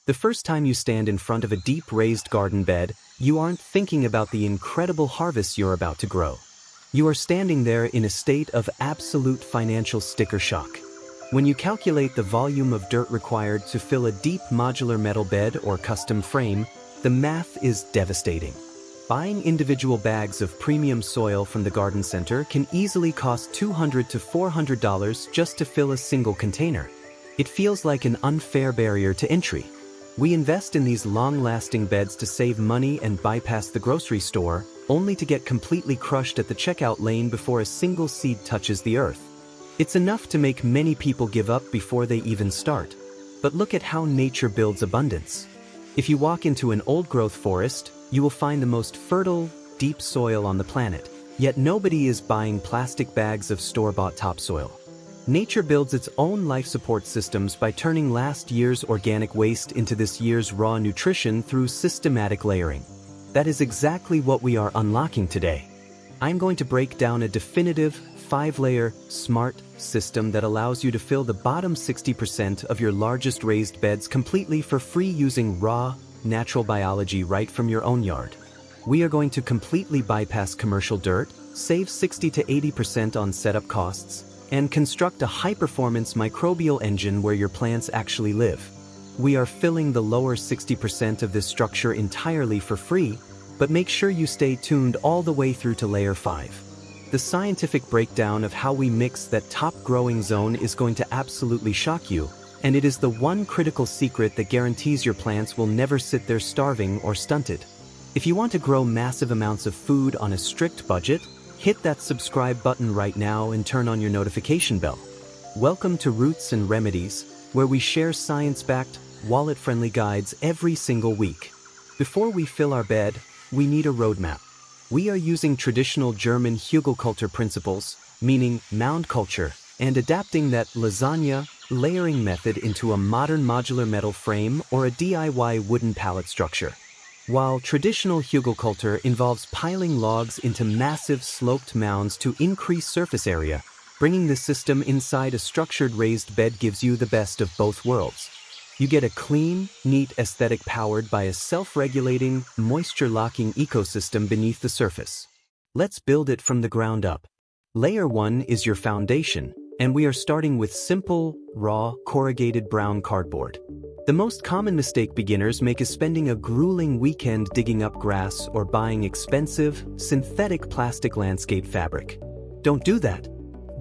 The first time you stand in front of a deep raised garden bed, you aren't thinking about the incredible harvest you're about to grow. You are standing there in a state of absolute financial sticker shock. When you calculate the volume of dirt required to fill a deep modular metal bed or custom frame, the math is devastating. Buying individual bags of premium soil from the garden center can easily cost $200 to $400 just to fill a single container. It feels like an unfair barrier to entry. We invest in these long-lasting beds to save money and bypass the grocery store, only to get completely crushed at the checkout lane before a single seed touches the earth. It's enough to make many people give up before they even start. But look at how nature builds abundance. If you walk into an old-growth forest, you will find the most fertile, deep soil on the planet. Yet nobody is buying plastic bags of store-bought topsoil. Nature builds its own life support systems by turning last year's organic waste into this year's raw nutrition through systematic layering. That is exactly what we are unlocking today. I'm going to break down a definitive, 5-layer, smart system that allows you to fill the bottom 60% of your largest raised beds completely for free using raw, natural biology right from your own yard. We are going to completely bypass commercial dirt, save 60 to 80% on setup costs, and construct a high-performance microbial engine where your plants actually live. We are filling the lower 60% of this structure entirely for free, but make sure you stay tuned all the way through to layer 5. The scientific breakdown of how we mix that top growing zone is going to absolutely shock you, and it is the one critical secret that guarantees your plants will never sit there starving or stunted. If you want to grow massive amounts of food on a strict budget, hit that subscribe button right now and turn on your notification bell. Welcome to Roots and Remedies, where we share science-backed, wallet-friendly guides every single week. Before we fill our bed, we need a roadmap. We are using traditional German Hügelkultur principles, meaning mound culture, and adapting that lasagna layering method into a modern modular metal frame or a DIY wooden pallet structure. While traditional Hügelkultur involves piling logs into massive sloped mounds to increase surface area, bringing the system inside a structured raised bed gives you the best of both worlds. You get a clean, neat aesthetic powered by a self-regulating, moisture-locking ecosystem beneath the surface. Let's build it from the ground up. Layer 1 is your foundation, and we are starting with simple, raw, corrugated brown cardboard. The most common mistake beginners make is spending a grueling weekend digging up grass or buying expensive, synthetic plastic landscape fabric. Don't do that.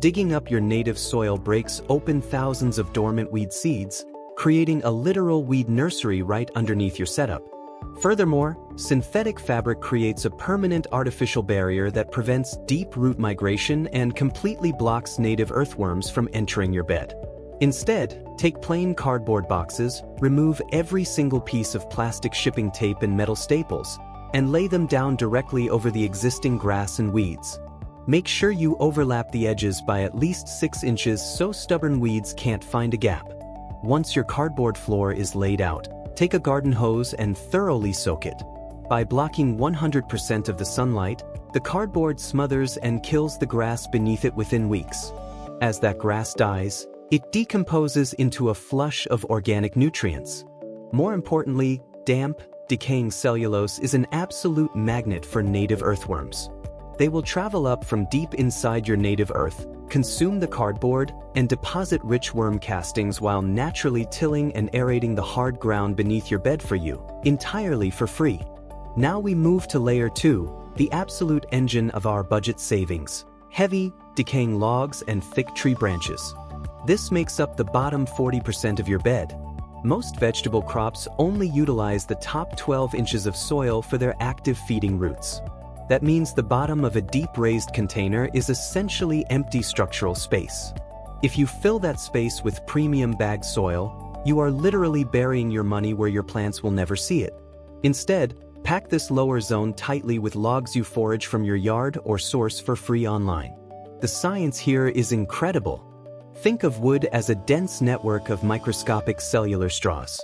Digging up your native soil breaks open thousands of dormant weed seeds, creating a literal weed nursery right underneath your setup. Furthermore, synthetic fabric creates a permanent artificial barrier that prevents deep root migration and completely blocks native earthworms from entering your bed. Instead, take plain cardboard boxes, remove every single piece of plastic shipping tape and metal staples, and lay them down directly over the existing grass and weeds. Make sure you overlap the edges by at least 6 inches so stubborn weeds can't find a gap. Once your cardboard floor is laid out, take a garden hose and thoroughly soak it. By blocking 100% of the sunlight, the cardboard smothers and kills the grass beneath it within weeks. As that grass dies, it decomposes into a flush of organic nutrients. More importantly, damp, decaying cellulose is an absolute magnet for native earthworms. They will travel up from deep inside your native earth, consume the cardboard, and deposit rich worm castings while naturally tilling and aerating the hard ground beneath your bed for you, entirely for free. Now we move to layer 2, the absolute engine of our budget savings: heavy, decaying logs and thick tree branches. This makes up the bottom 40% of your bed. Most vegetable crops only utilize the top 12 inches of soil for their active feeding roots. That means the bottom of a deep raised container is essentially empty structural space. If you fill that space with premium bagged soil, you are literally burying your money where your plants will never see it. Instead, pack this lower zone tightly with logs you forage from your yard or source for free online. The science here is incredible. Think of wood as a dense network of microscopic cellular straws.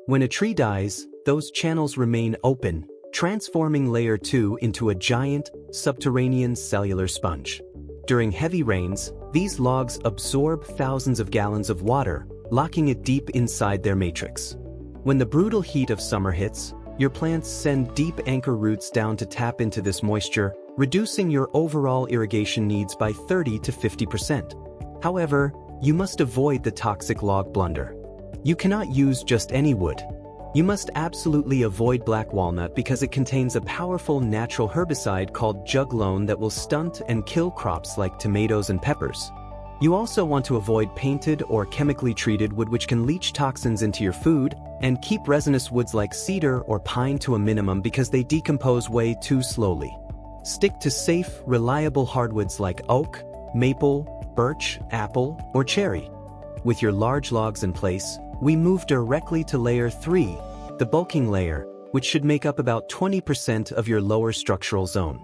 When a tree dies, those channels remain open, transforming layer 2 into a giant, subterranean cellular sponge. During heavy rains, these logs absorb thousands of gallons of water, locking it deep inside their matrix. When the brutal heat of summer hits, your plants send deep anchor roots down to tap into this moisture, reducing your overall irrigation needs by 30 to 50%. However, you must avoid the toxic log blunder. You cannot use just any wood. You must absolutely avoid black walnut because it contains a powerful natural herbicide called juglone that will stunt and kill crops like tomatoes and peppers. You also want to avoid painted or chemically treated wood, which can leach toxins into your food, and keep resinous woods like cedar or pine to a minimum because they decompose way too slowly. Stick to safe, reliable hardwoods like oak, maple, birch, apple, or cherry. With your large logs in place, we move directly to layer 3, the bulking layer, which should make up about 20% of your lower structural zone.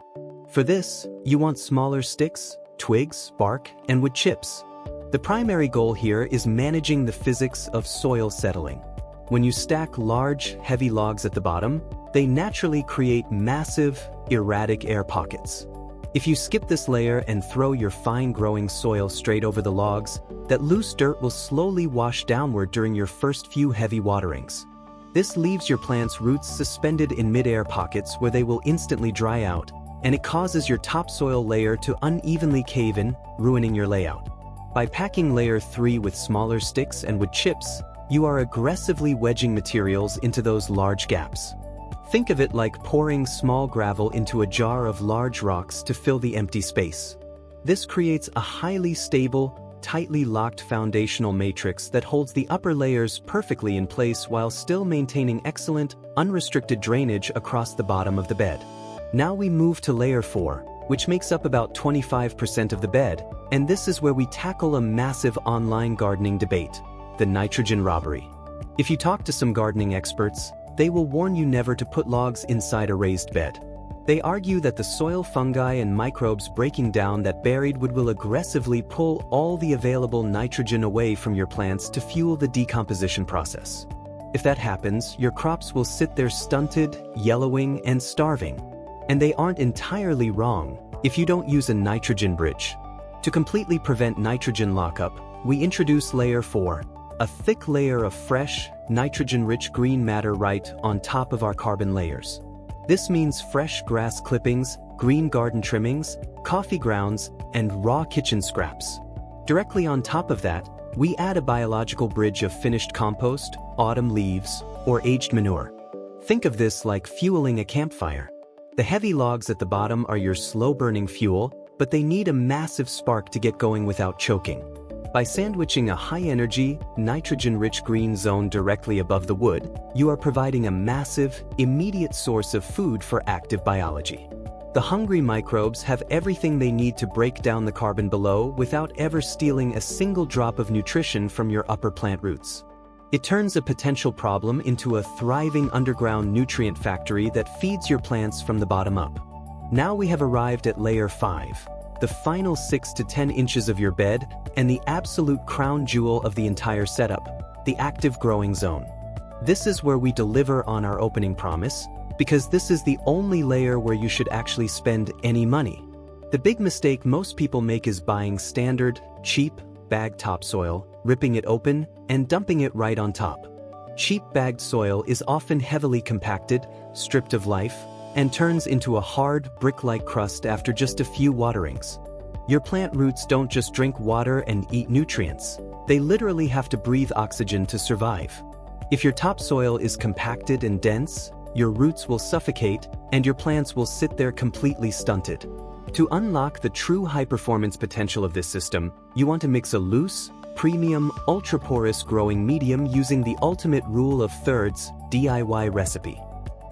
For this, you want smaller sticks, twigs, bark, and wood chips. The primary goal here is managing the physics of soil settling. When you stack large, heavy logs at the bottom, they naturally create massive, erratic air pockets. If you skip this layer and throw your fine-growing soil straight over the logs, that loose dirt will slowly wash downward during your first few heavy waterings. This leaves your plant's roots suspended in mid-air pockets where they will instantly dry out, and it causes your topsoil layer to unevenly cave in, ruining your layout. By packing layer 3 with smaller sticks and wood chips, you are aggressively wedging materials into those large gaps. Think of it like pouring small gravel into a jar of large rocks to fill the empty space. This creates a highly stable, tightly locked foundational matrix that holds the upper layers perfectly in place while still maintaining excellent, unrestricted drainage across the bottom of the bed. Now we move to layer 4, which makes up about 25% of the bed, and this is where we tackle a massive online gardening debate, the nitrogen robbery. If you talk to some gardening experts, they will warn you never to put logs inside a raised bed. They argue that the soil fungi and microbes breaking down that buried wood will aggressively pull all the available nitrogen away from your plants to fuel the decomposition process. If that happens, your crops will sit there stunted, yellowing, and starving. And they aren't entirely wrong if you don't use a nitrogen bridge. To completely prevent nitrogen lockup, we introduce layer 4, a thick layer of fresh, nitrogen-rich green matter right on top of our carbon layers. This means fresh grass clippings, green garden trimmings, coffee grounds, and raw kitchen scraps. Directly on top of that, we add a biological bridge of finished compost, autumn leaves, or aged manure. Think of this like fueling a campfire. The heavy logs at the bottom are your slow-burning fuel, but they need a massive spark to get going without choking. By sandwiching a high-energy, nitrogen-rich green zone directly above the wood, you are providing a massive, immediate source of food for active biology. The hungry microbes have everything they need to break down the carbon below without ever stealing a single drop of nutrition from your upper plant roots. It turns a potential problem into a thriving underground nutrient factory that feeds your plants from the bottom up. Now we have arrived at layer 5. The final 6 to 10 inches of your bed, and the absolute crown jewel of the entire setup, the active growing zone. This is where we deliver on our opening promise, because this is the only layer where you should actually spend any money. The big mistake most people make is buying standard, cheap, bagged topsoil, ripping it open, and dumping it right on top. Cheap bagged soil is often heavily compacted, stripped of life, and turns into a hard, brick-like crust after just a few waterings. Your plant roots don't just drink water and eat nutrients. They literally have to breathe oxygen to survive. If your topsoil is compacted and dense, your roots will suffocate, and your plants will sit there completely stunted. To unlock the true high-performance potential of this system, you want to mix a loose, premium, ultra-porous growing medium using the ultimate rule of thirds DIY recipe.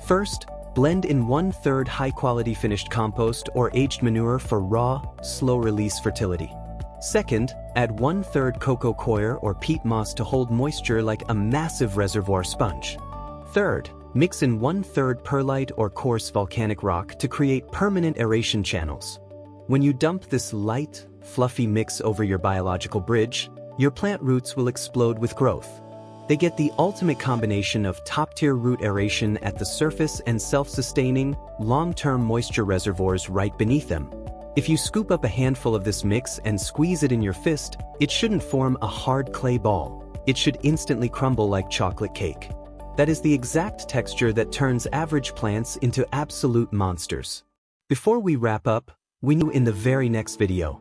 First, blend in 1/3 high-quality finished compost or aged manure for raw, slow-release fertility. Second, add 1/3 cocoa coir or peat moss to hold moisture like a massive reservoir sponge. Third, mix in 1/3 perlite or coarse volcanic rock to create permanent aeration channels. When you dump this light, fluffy mix over your biological bridge, your plant roots will explode with growth. They get the ultimate combination of top-tier root aeration at the surface and self-sustaining, long-term moisture reservoirs right beneath them. If you scoop up a handful of this mix and squeeze it in your fist, it shouldn't form a hard clay ball. It should instantly crumble like chocolate cake. That is the exact texture that turns average plants into absolute monsters. Before we wrap up, we knew in the very next video.